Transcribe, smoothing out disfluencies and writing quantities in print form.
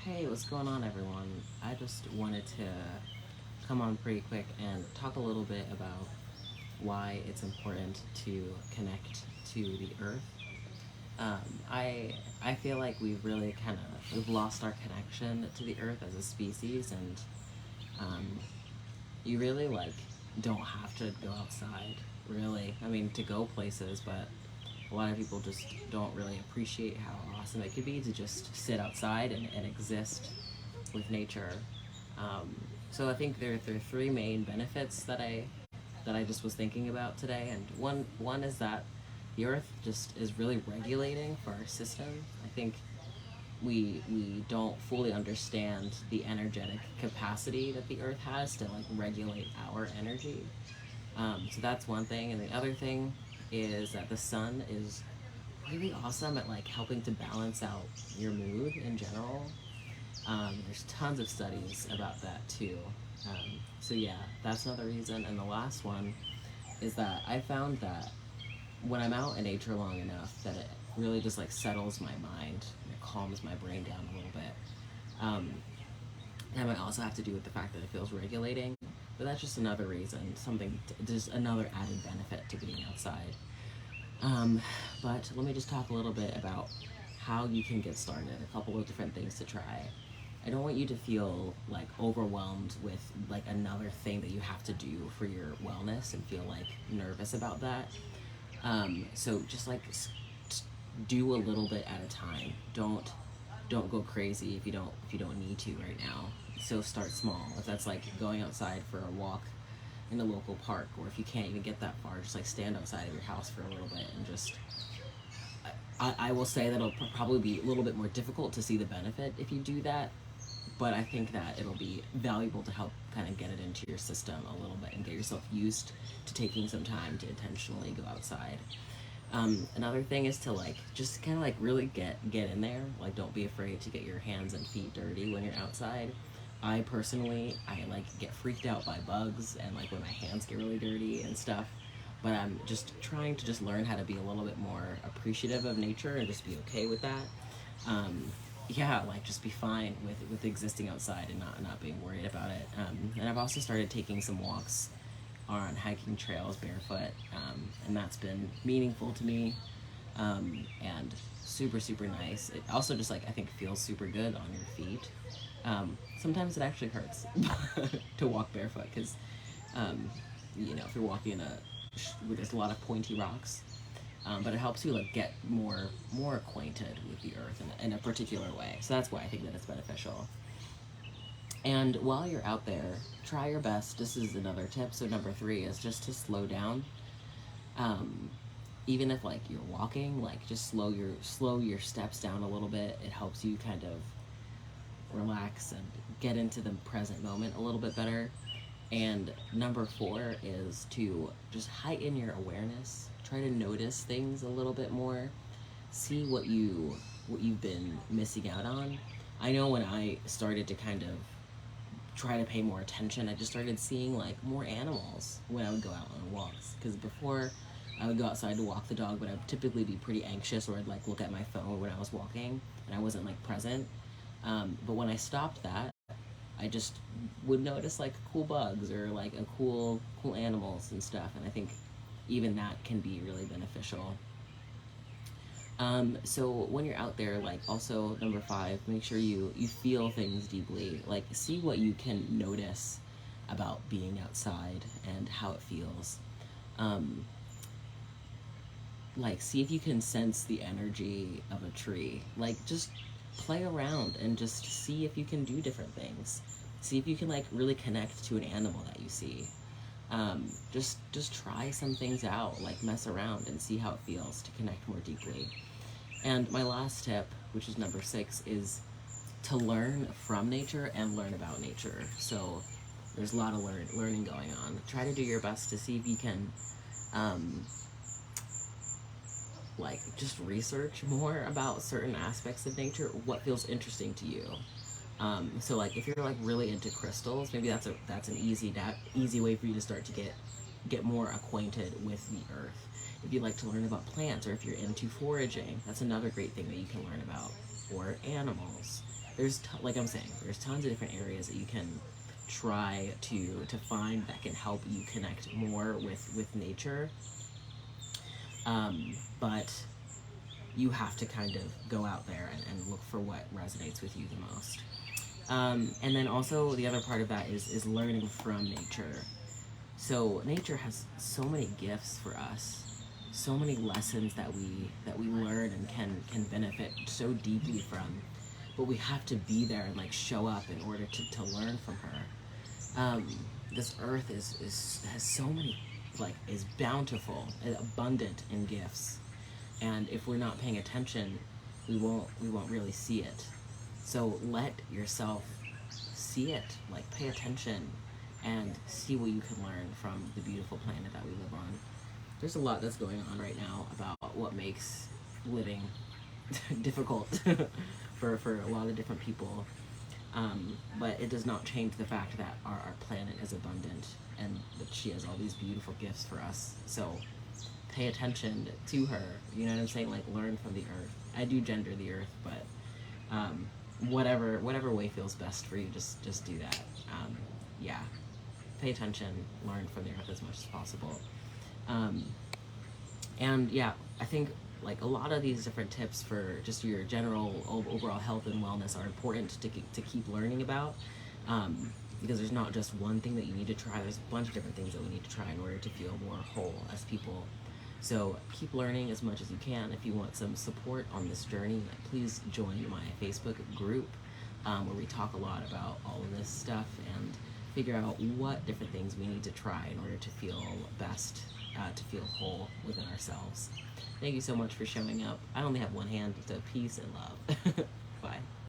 Hey, what's going on, everyone? I just wanted to come on pretty quick and talk a little bit about why it's important to connect to the earth. I feel like we've lost our connection to the earth as a species, and um, you really don't have to go outside. Really, I mean, to go places, but a lot of people just don't really appreciate how awesome it could be to just sit outside and exist with nature. Um, so I think there are three main benefits that I just was thinking about today, and one is that the Earth just is really regulating for our system. I think we don't fully understand the energetic capacity that the Earth has to regulate our energy. So that's one thing, and the other thing is that the sun is really awesome at helping to balance out your mood in general. There's tons of studies about that too. So yeah, that's another reason. And the last one is that I found that when I'm out in nature long enough, that it really just settles my mind. It calms my brain down a little bit. Um, that might also have to do with the fact that it feels regulating, but that's just another reason. Just another added benefit to being outside. Um, but let me just talk a little bit about how you can get started. A couple of different things to try. I don't want you to feel overwhelmed with another thing that you have to do for your wellness and feel nervous about that. So just do a little bit at a time. Don't go crazy if you don't need to right now. So start small. If that's going outside for a walk in a local park, or if you can't even get that far, just stand outside of your house for a little bit and just. I will say that it'll probably be a little bit more difficult to see the benefit if you do that, but I think that it'll be valuable to help kind of get it into your system a little bit and get yourself used to taking some time to intentionally go outside. Another thing is to just kind of really get in there. Don't be afraid to get your hands and feet dirty when you're outside. I personally, I get freaked out by bugs and when my hands get really dirty and stuff. But I'm just trying to just learn how to be a little bit more appreciative of nature and just be okay with that. Yeah, just be fine with existing outside and not being worried about it. And I've also started taking some walks on hiking trails barefoot, and that's been meaningful to me, and super nice. It also just I think feels super good on your feet. Sometimes it actually hurts to walk barefoot because if you're walking where there's a lot of pointy rocks, but it helps you get more acquainted with the earth in a particular way. So that's why I think that it's beneficial. And while you're out there, try your best. This is another tip. So number 3 is just to slow down. Even if you're walking, just slow your steps down a little bit. It helps you kind of relax and get into the present moment a little bit better. And number 4 is to just heighten your awareness. Try to notice things a little bit more. See what you've been missing out on. I know when I started to kind of try to pay more attention, I just started seeing more animals when I would go out on walks. Because before I would go outside to walk the dog, but I'd typically be pretty anxious, or I'd look at my phone when I was walking and I wasn't present. But when I stopped that, I just would notice cool bugs or a cool animals and stuff, and I think even that can be really beneficial. So when you're out there, also number 5, make sure you feel things deeply. See what you can notice about being outside and how it feels. See if you can sense the energy of a tree. Just play around and just see if you can do different things. See if you can really connect to an animal that you see. Just try some things out, mess around and see how it feels to connect more deeply. And my last tip, which is number 6, is to learn from nature and learn about nature. So there's a lot of learning going on. Try to do your best to see if you can just research more about certain aspects of nature, what feels interesting to you. So if you're really into crystals, maybe that's an easy way for you to start to get more acquainted with the earth. If you'd like to learn about plants, or if you're into foraging, that's another great thing that you can learn about, or animals. like I'm saying, there's tons of different areas that you can try to find that can help you connect more with nature. But you have to kind of go out there and look for what resonates with you the most. And then also the other part of that is learning from nature. So nature has so many gifts for us, so many lessons that we learn and can benefit so deeply from. But we have to be there and like show up in order to learn from her. This earth has so many, like, is bountiful and abundant in gifts, and if we're not paying attention, we won't really see it. So let yourself see it, like pay attention and see what you can learn from the beautiful planet that we live on. There's a lot that's going on right now about what makes living difficult for a lot of different people. But it does not change the fact that our planet is abundant and that she has all these beautiful gifts for us. So pay attention to her. You know what I'm saying? Like, learn from the earth. I do gender the earth, but whatever way feels best for you, just do that. Yeah, pay attention, learn from the earth as much as possible. And yeah, I think like a lot of these different tips for just your general overall health and wellness are important to keep learning about, because there's not just one thing that you need to try. There's a bunch of different things that we need to try in order to feel more whole as people. So keep learning as much as you can. If you want some support on this journey, please join my Facebook group, where we talk a lot about all of this stuff and figure out what different things we need to try in order to feel best, to feel whole within ourselves. Thank you so much for showing up. I only have one hand, so peace and love.